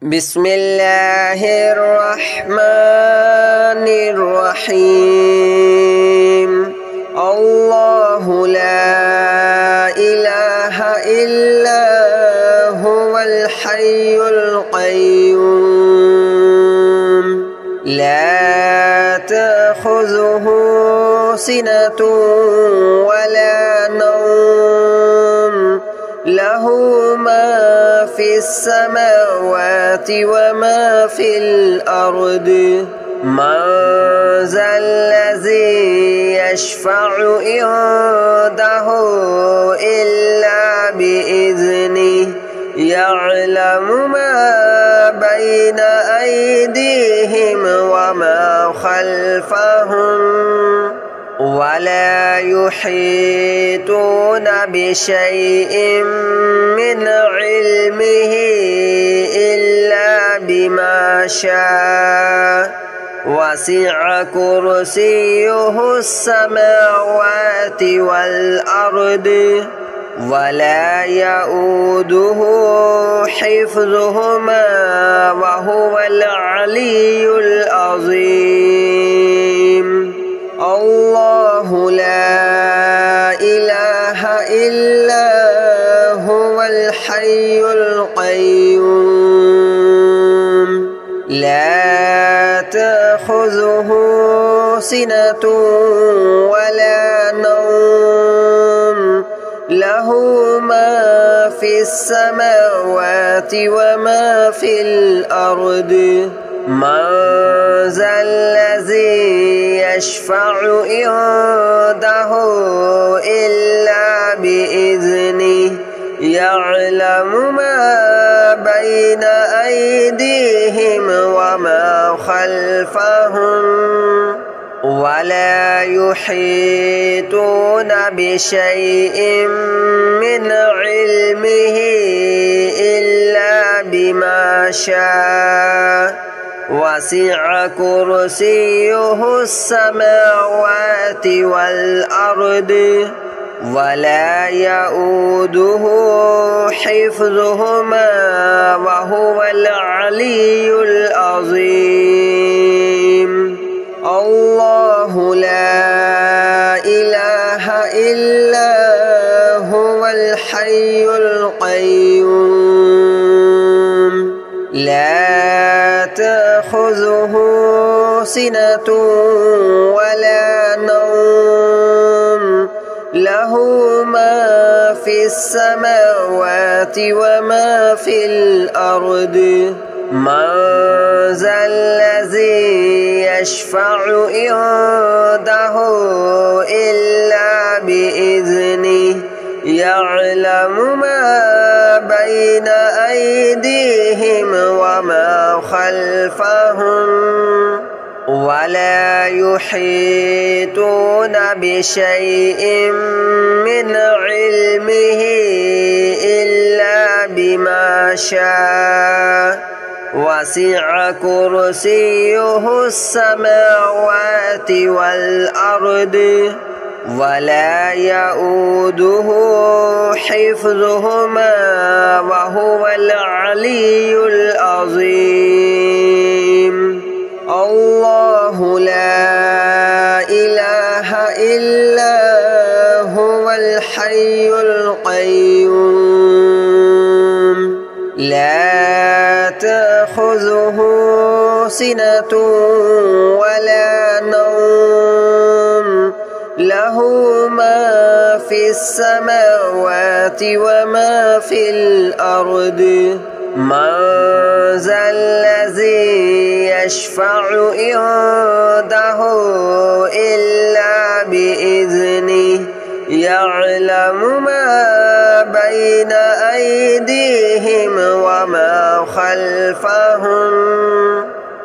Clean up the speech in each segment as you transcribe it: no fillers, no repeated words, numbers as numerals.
بسم الله الرحمن الرحيم الله لا إله إلا هو الحي القيوم لا تأخذه سنة ولا نوم له ما في السماوات وما في الأرض من ذا الذي يشفع عنده إلا بإذنه يعلم ما بين أيديهم وما خلفهم ولا يحيطون بشيء من علمه إلا بما شاء وسع كرسيه السماوات والأرض ولا يؤوده حفظهما وهو العلي العظيم الله لا إله إلا هو الحي القيوم لا تأخذه سنة ولا نوم له ما في السماوات وما في الأرض من ذا الذي يشفع عنده إلا بإذنه يعلم ما بين أيديهم وما خلفهم ولا يحيطون بشيء من علمه إلا بما شاء وسع كرسيه السماوات والأرض ولا يؤوده حفظهما وهو العلي العظيم الله لا إله إلا هو الحي القيوم لا تأخذه سنة ولا نوم له ما في السماوات وما في الأرض من ذا الذي يشفع عنده إلا بإذنه يعلم ما بين أيديهم وما خلفهم ولا يحيطون بشيء من علمه إلا بما شاء وسع كرسيه السماوات والأرض ولا يؤوده حفظهما وهو العلي العظيم الله لا إله إلا هو الحي القيوم لا تأخذه سنة ولا نوم له ما في السماوات وما في الأرض من ذا الذي يشفع عنده إلا بإذنه يعلم ما بين أيديهم وما خلفهم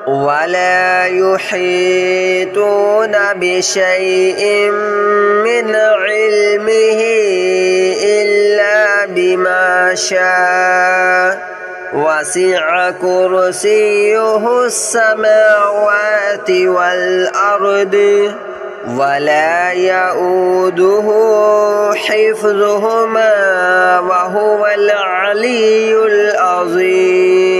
ولا يحيطون بشيء من علمه إلا بما شاء وسع كرسيه السماوات والأرض ولا يؤوده حفظهما وهو العلي العظيم.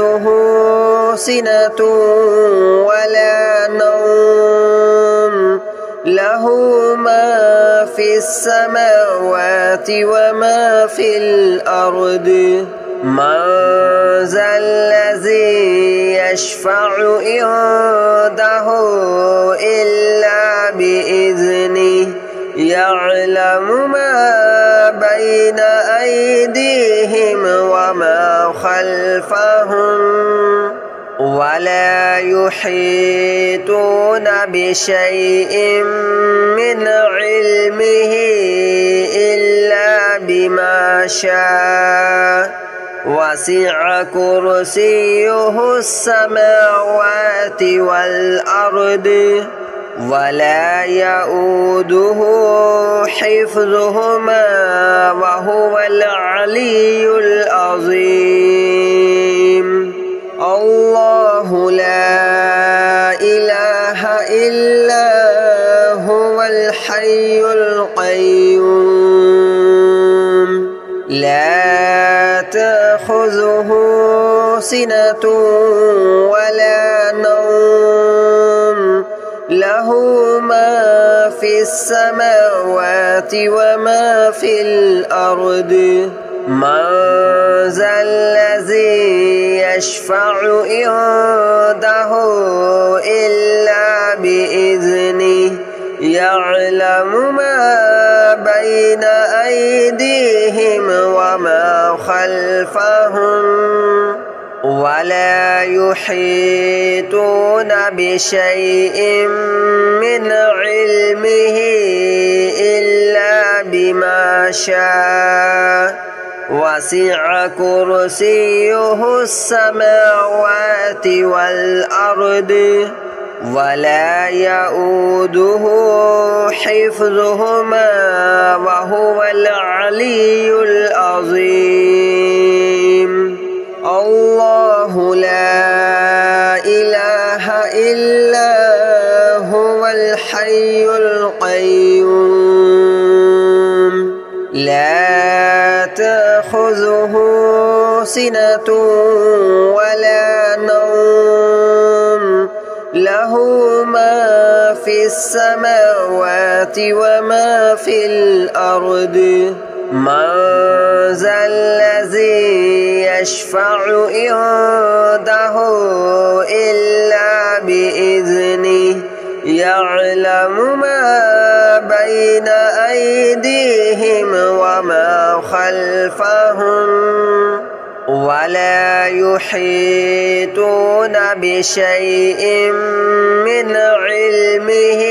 تأخذه سنة ولا نوم له ما في السماوات وما في الأرض من ذا الذي يشفع عنده إلا بإذنه يعلم ما بين أيديهم وما خلفهم ولا يحيطون بشيء من علمه إلا بما شاء وسع كرسيه السماوات والأرض ولا يؤوده حفظهما وهو العلي العظيم الله لا إله إلا هو الحي القيوم لا تأخذه سنة ولا نوم له ما في السماوات وما في الأرض من ذا الذي يشفع عنده إلا بإذنه يعلم ما بين أيديهم وما خلفهم ولا يحيطون بشيء من علمه إلا بما شاء وسع كرسيه السماوات والأرض ولا يؤوده حفظهما وهو العلي العظيم الله لا إله إلا هو الحي القيوم لا تأخذه سنة ولا نوم له ما في السماوات وما في الأرض من ذا الذي يشفع عنده إلا بإذنه يعلم ما بين أيديهم وما خلفهم ولا يحيطون بشيء من علمه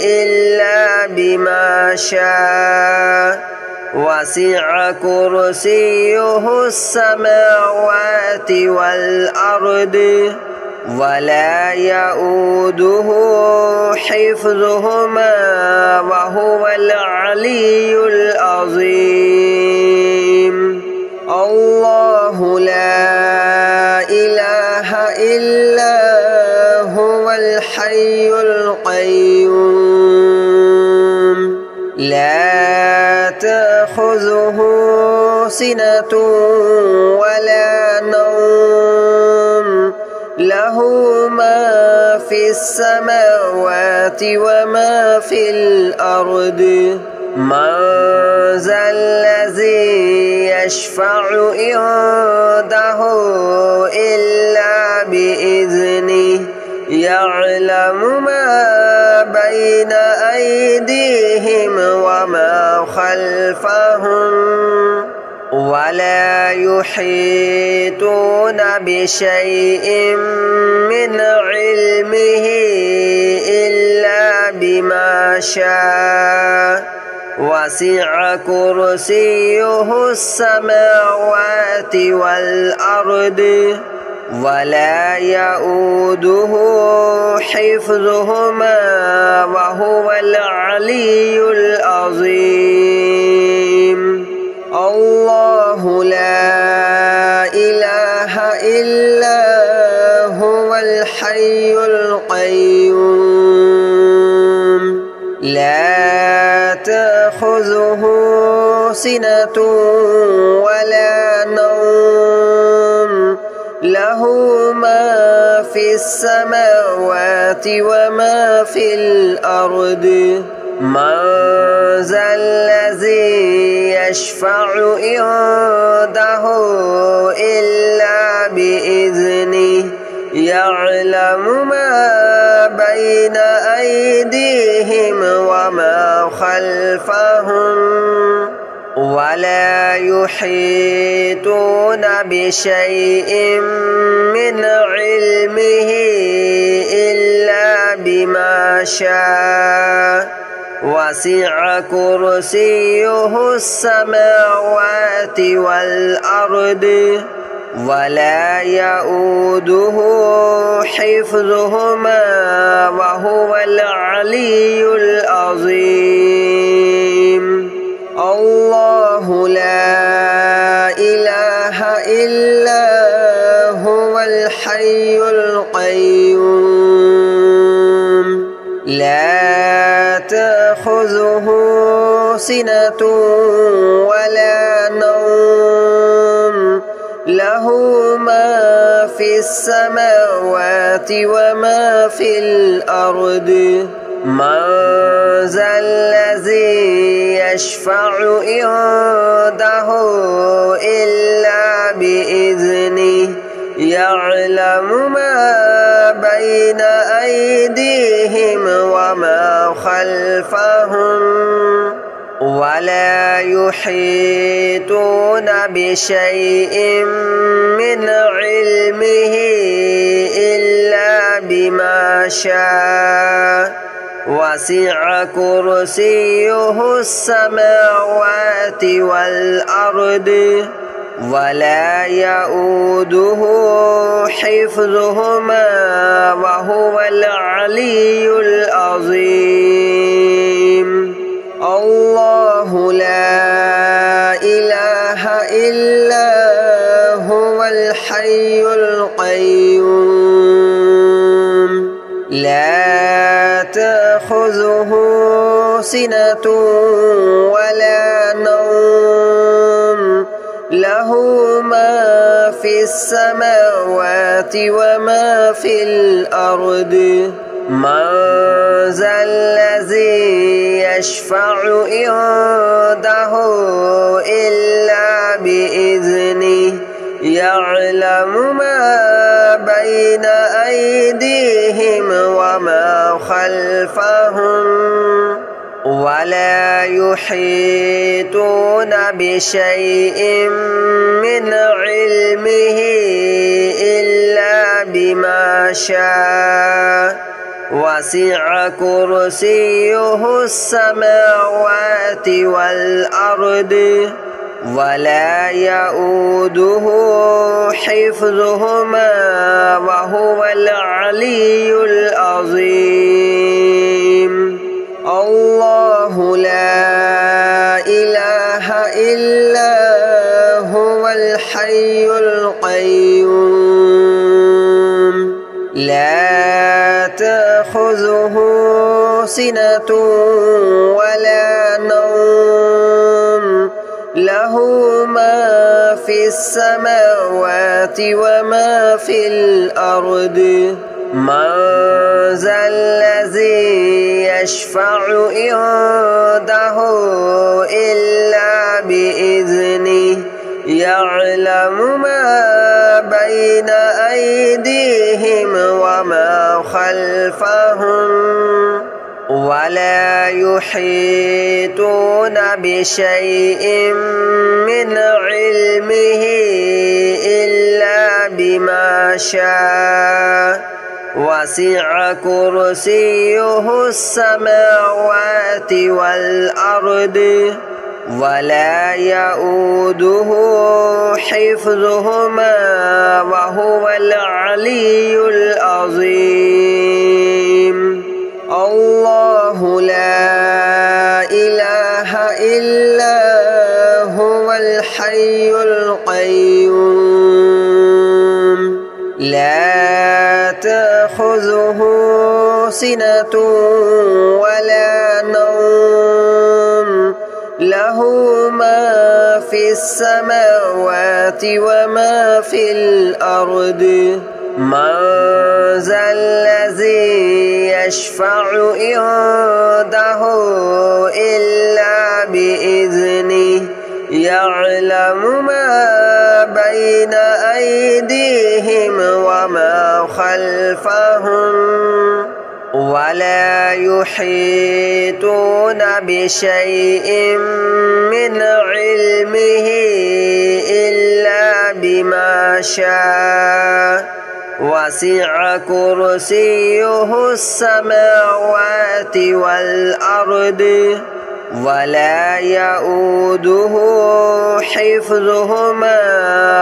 إلا بما شاء وسع كرسيه السماوات والأرض ولا يؤوده حفظهما وهو العلي العظيم الله لا إله إلا هو الحي القيوم لا تأخذه سنة ولا نوم له ما في السماوات وما في الأرض من ذا الذي يشفع عنده إلا بإذنه يعلم ما بين أيديهم وما خلفهم ولا يحيطون بشيء من علمه إلا بما شاء وسع كرسيه السماوات والأرض ولا يؤوده حفظهما وهو العلي العظيم الله لا إله إلا هو الحي القيوم لا تأخذه سنة ولا نوم له له ما في السماوات وما في الأرض من ذا الذي يشفع عنده إلا بإذنه يعلم ما بين أيديهم وما خلفهم ولا يحيطون بشيء من علمه إلا بما شاء وسع كرسيه السماوات والأرض ولا يؤوده حفظهما وهو العلي العظيم الله لا إله إلا هو الحي القيوم لا تأخذه سنة ولا نوم له ما في السماوات وما في الأرض من ذا الذي يشفع عنده إلا بإذنه يعلم ما بين أيديهم وما خلفهم ولا يحيطون بشيء من علمه إلا بما شاء وسع كرسيه السماوات والأرض ولا يؤوده حفظهما وهو العلي العظيم الله لا إله إلا هو الحي القيوم لا تأخذه سنة ولا نوم له ما في السماوات وما في الأرض من ذا الذي يشفع عنده إلا بإذنه يعلم ما بين أيديهم وما خلفهم ولا يحيطون بشيء من علمه إلا بما شاء وسع كرسيه السماوات والأرض ولا يؤوده حفظهما وهو العلي العظيم الله لا إله إلا هو الحي القيوم لا تأخذه سنة ولا نوم له ما في السماوات وما في الأرض من ذا الذي يشفع عنده إلا بإذنه يعلم ما بين أيديهم وما خلفهم ولا يحيطون بشيء من علمه إلا بما شاء وسع كرسيه السماوات والأرض ولا يؤوده حفظهما وهو العلي العظيم الله لا إله إلا هو الحي القيوم لا تأخذه سنة ولا نوم له ما في السماوات وما في الأرض من ذا الذي يشفع عنده إلا بإذنه يعلم ما بين أيديهم وما خلفهم ولا يحيطون بشيء من علمه إلا بما شاء وسع كرسيه السماوات والأرض ولا يؤوده حفظهما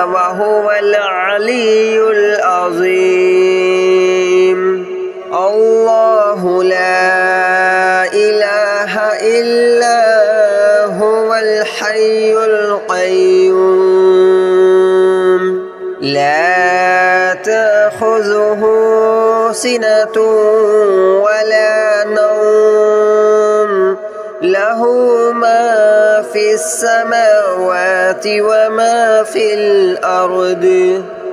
وهو العلي العظيم الله لا إله إلا هو الحي القيوم لا تأخذه سنة ولا نوم له ما في السماوات وما في الأرض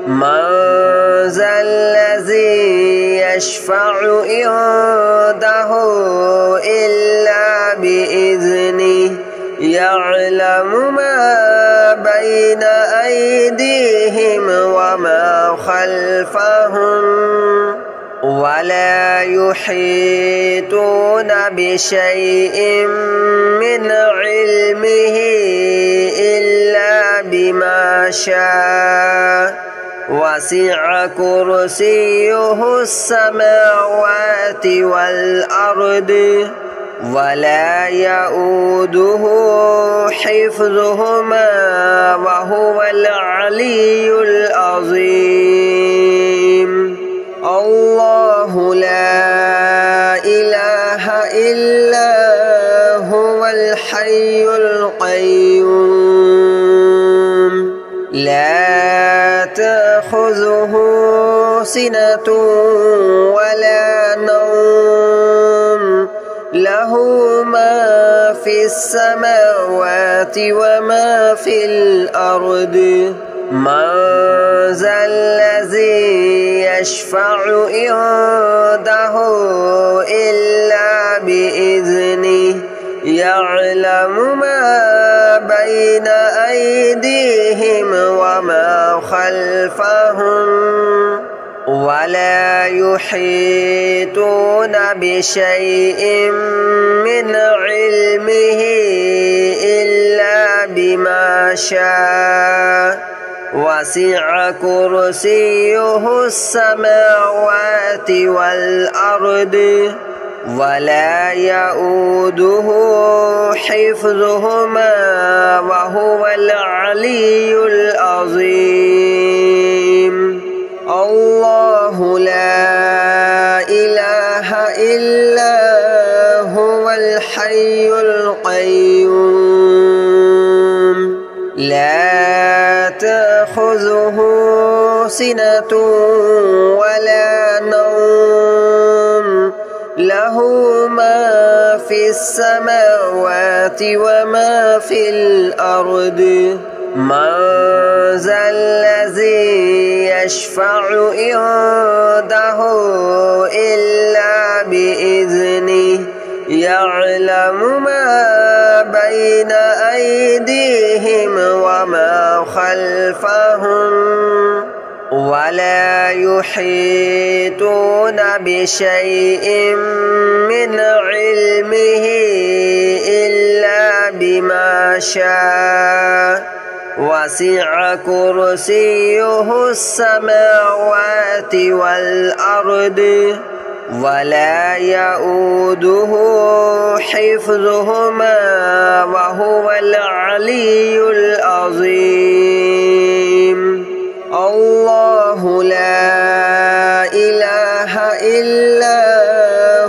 من ذا الذي يشفع عنده إلا بإذنه يعلم ما بين أيديهم وما خلفهم ولا يحيطون بشيء من علمه إلا بما شاء وسع كرسيه السماوات والأرض ولا يؤوده حفظهما وهو العلي العظيم الله لا إله إلا هو الحي القيوم لا تأخذه سنة ولا نوم له ما في السماوات وما في الأرض من ذا الذي يشفع عنده إلا بإذنه يعلم ما بين أيديهم وما خلفهم ولا يحيطون بشيء من علمه إلا بما شاء وسع كرسيه السماوات والأرض ولا يؤوده حفظهما وهو العلي العظيم الله لا إله إلا هو الحي القيوم لا تأخذه سنة ولا نوم له ما في السماوات وما في الأرض من ذا الذي يشفع عنده إلا بإذنه يعلم ما بين أيديهم وما خلفهم ولا يحيطون بشيء من علمه إلا بما شاء وسع كرسيه السماوات والأرض ولا يؤوده حفظهما وهو العلي العظيم الله لا إله إلا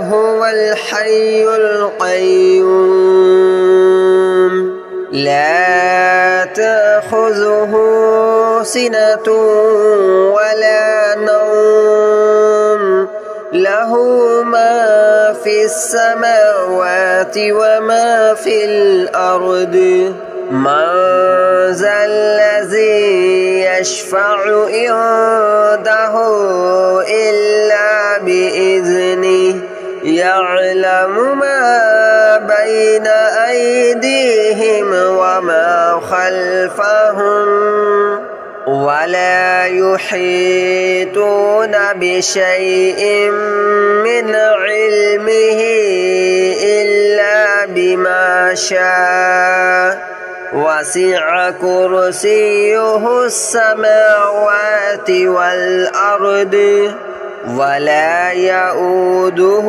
هو الحي القيوم لا تأخذه سنة ولا نوم له ما في السماوات وما في الأرض من ذا الذي يشفع عنده إلا بإذنه يعلم ما بين أيديهم وما خلفهم ولا يحيطون بشيء من علمه إلا بما شاء وسع كرسيه السماوات والأرض ولا يؤوده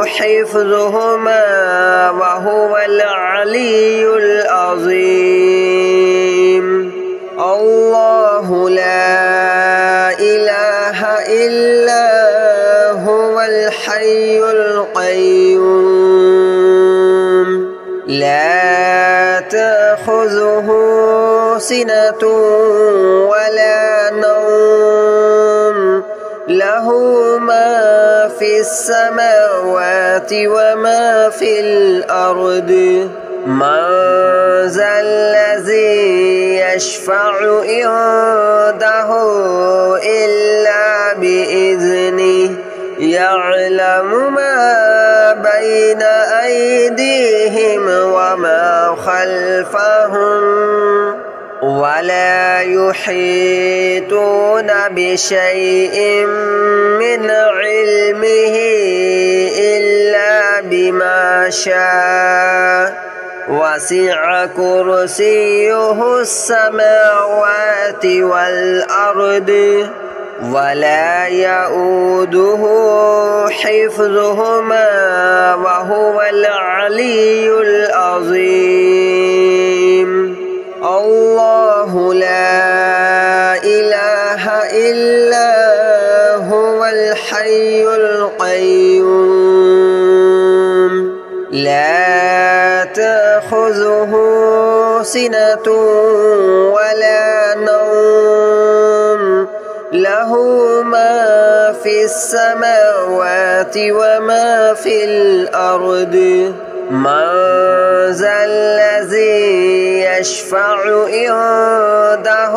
حفظهما وهو العلي العظيم الله لا إله إلا هو الحي القيوم لا تأخذه سنة ولا نوم له ما في السماوات وما في الأرض من ذا الذي يشفع عنده إلا بإذنه يعلم ما بين أيديهم وما خلفهم ولا يحيطون بشيء من علمه إلا بما شاء وسع كرسيه السماوات والأرض ولا يؤوده حفظهما وهو العلي العظيم الله لا إله إلا هو الحي القيوم لا تأخذه سنة ولا نوم له ما في السماوات وما في الأرض من ذا الذي يشفع عنده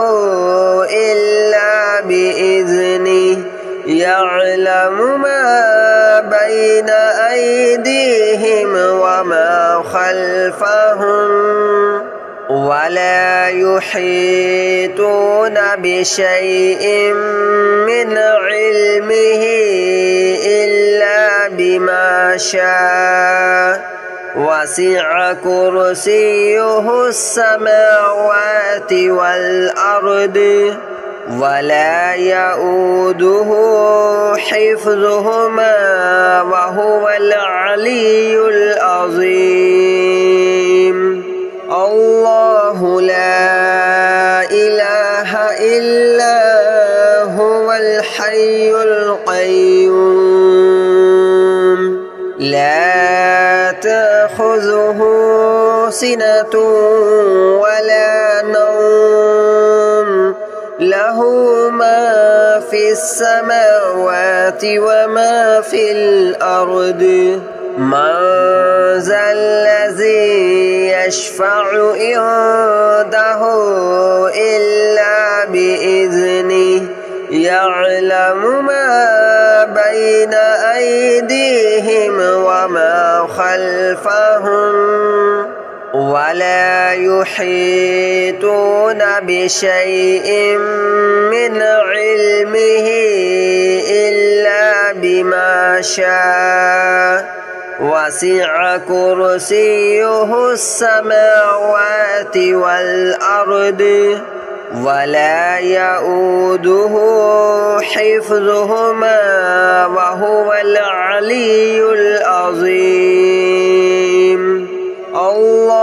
إلا بإذنه يعلم ما بين أيديهم وما خلفهم ولا يحيطون بشيء من علمه إلا بما شاء وسع كرسيه السماوات والأرض ولا يؤوده حفظهما وهو العلي العظيم الله لا إله إلا هو الحي القيوم لا تأخذه سنة ولا نوم له ما في السماوات وما في الأرض من ذا الذي يشفع عنده إلا بإذنه يعلم ما بين أيديهم وما خلفهم ولا يحيطون بشيء من علمه إلا بما شاء وسع كرسيه السماوات والأرض ولا يؤوده حفظهما وهو العلي العظيم الله